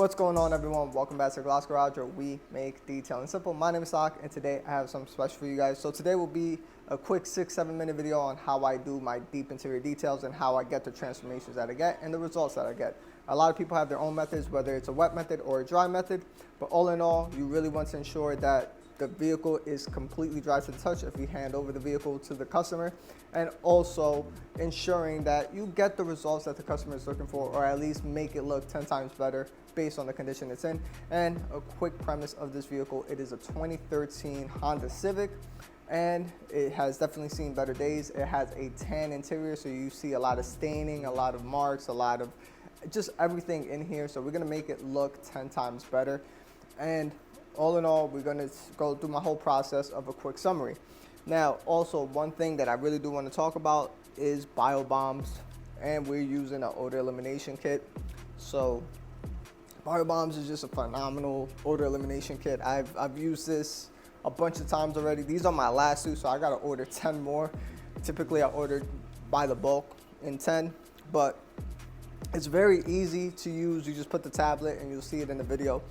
What's going on, everyone? Welcome back to Gloss Garage, where we make detailing simple. My name is Sock, and today I have something special for you guys. So today will be a quick 6-7 minute video on how I do my deep interior details and how I get the transformations that I get and the results that I get. A lot of people have their own methods, whether it's a wet method or a dry method, but all in all, you really want to ensure that the vehicle is completely dry to the touch if you hand over the vehicle to the customer, and also ensuring that you get the results that the customer is looking for, or at least make it look 10 times better based on the condition it's in. And a quick premise of this vehicle: it is a 2013 Honda Civic, and it has definitely seen better days. It has a tan interior, so you see a lot of staining, a lot of marks, a lot of just everything in here. So we're gonna make it look 10 times better. And all in all, we're gonna go through my whole process of a quick summary. Now, also one thing that I really do want to talk about is BioBombs, and we're using an odor elimination kit. So BioBombs is just a phenomenal odor elimination kit. I've used this a bunch of times already. These are my last two, so I gotta order 10 more. Typically I order by the bulk in 10, but it's very easy to use. You just put the tablet and you'll see it in the video.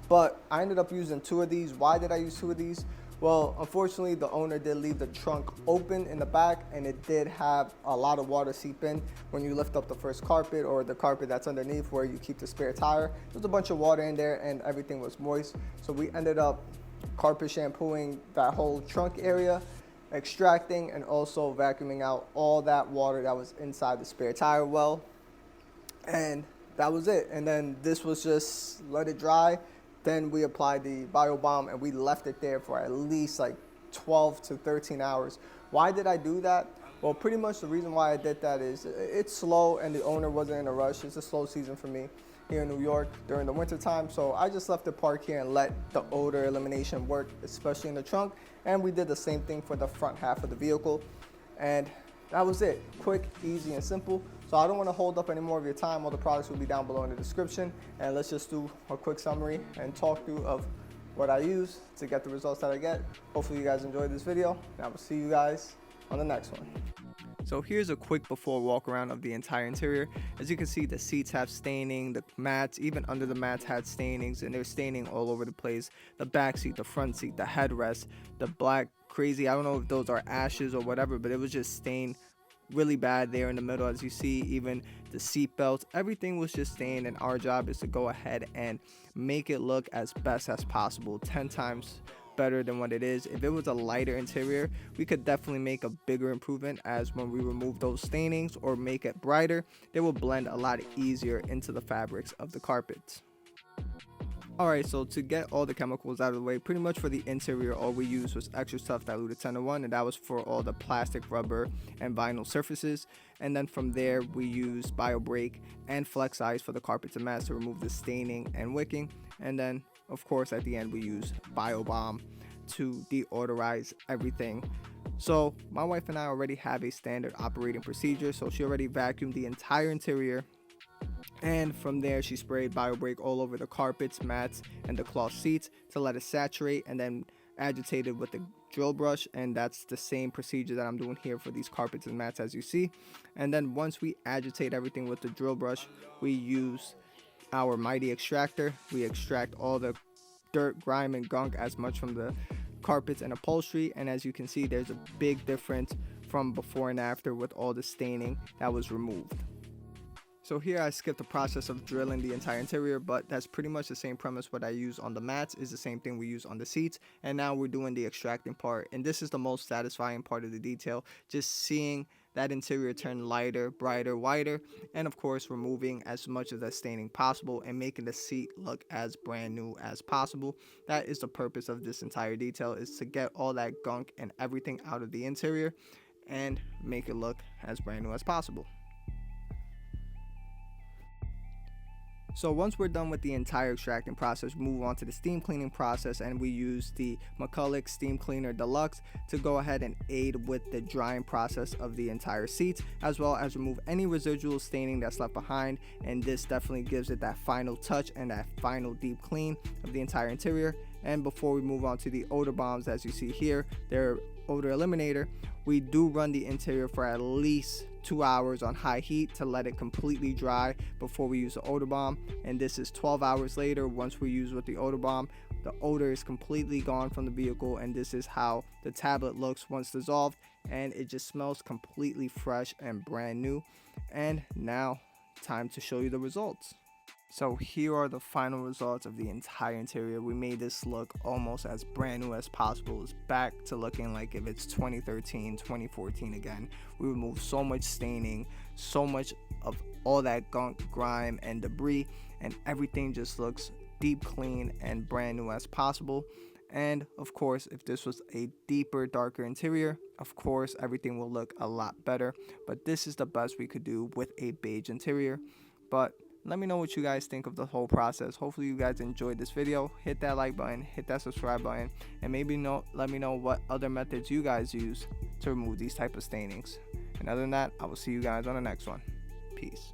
But I ended up using 2 of these. Why did I use 2 of these? Well, unfortunately, the owner did leave the trunk open in the back, and it did have a lot of water seep in when you lift up the first carpet, or the carpet that's underneath where you keep the spare tire. There's a bunch of water in there and everything was moist. So we ended up carpet shampooing that whole trunk area, extracting and also vacuuming out all that water that was inside the spare tire well. And that was it. And then this was just let it dry. Then we applied the BioBomb and we left it there for at least like 12 to 13 hours. Why did I do that? Well, pretty much the reason why I did that is it's slow and the owner wasn't in a rush. It's a slow season for me here in New York during the winter time. So I just left it parked here and let the odor elimination work, especially in the trunk. And we did the same thing for the front half of the vehicle. And that was it. Quick, easy, and simple. So I don't want to hold up any more of your time. All the products will be down below in the description. And let's just do a quick summary and talk through of what I use to get the results that I get. Hopefully you guys enjoyed this video, and I will see you guys on the next one. So here's a quick before walk around of the entire interior. As you can see, the seats have staining, the mats, even under the mats, had stainings, and they're staining all over the place. The back seat, the front seat, the headrest, the black crazy, I don't know if those are ashes or whatever, but it was just stained really bad there in the middle. As you see, even the seat belts, everything was just stained, and our job is to go ahead and make it look as best as possible, 10 times better than what it is. If it was a lighter interior, we could definitely make a bigger improvement, as when we remove those stainings or make it brighter, they will blend a lot easier into the fabrics of the carpets. Alright, so to get all the chemicals out of the way, pretty much for the interior, all we used was extra tough diluted 10-1, and that was for all the plastic, rubber, and vinyl surfaces. And then from there, we used BioBreak and Flex Ice for the carpets and mats to remove the staining and wicking. And then, of course, at the end, we used BioBomb to deodorize everything. So my wife and I already have a standard operating procedure, so she already vacuumed the entire interior. And from there, she sprayed BioBreak all over the carpets, mats, and the cloth seats to let it saturate, and then agitated with the drill brush. And that's the same procedure that I'm doing here for these carpets and mats, as you see. And then once we agitate everything with the drill brush, we use our mighty extractor. We extract all the dirt, grime, and gunk as much from the carpets and upholstery. And as you can see, there's a big difference from before and after with all the staining that was removed. So here I skipped the process of drilling the entire interior, but that's pretty much the same premise. What I use on the mats is the same thing we use on the seats. And now we're doing the extracting part, and this is the most satisfying part of the detail, just seeing that interior turn lighter, brighter, whiter, and of course removing as much of that staining possible and making the seat look as brand new as possible. That is the purpose of this entire detail, is to get all that gunk and everything out of the interior and make it look as brand new as possible. So once we're done with the entire extracting process, we move on to the steam cleaning process, and we use the McCulloch Steam Cleaner Deluxe to go ahead and aid with the drying process of the entire seats, as well as remove any residual staining that's left behind. And this definitely gives it that final touch and that final deep clean of the entire interior. And before we move on to the odor bombs, as you see here, they're odor eliminator, we do run the interior for at least 2 hours on high heat to let it completely dry before we use the odor bomb. And this is 12 hours later. Once we use with the odor bomb, the odor is completely gone from the vehicle, and this is how the tablet looks once dissolved, and it just smells completely fresh and brand new. And now time to show you the results. So here are the final results of the entire interior. We made this look almost as brand new as possible. It's back to looking like if it's 2013, 2014 again. We removed so much staining, so much of all that gunk, grime, and debris, and everything just looks deep clean and brand new as possible. And of course, if this was a deeper, darker interior, of course everything will look a lot better, but this is the best we could do with a beige interior. But let me know what you guys think of the whole process. Hopefully you guys enjoyed this video. Hit that like button, hit that subscribe button, and maybe let me know what other methods you guys use to remove these type of stainings. And other than that, I will see you guys on the next one. Peace.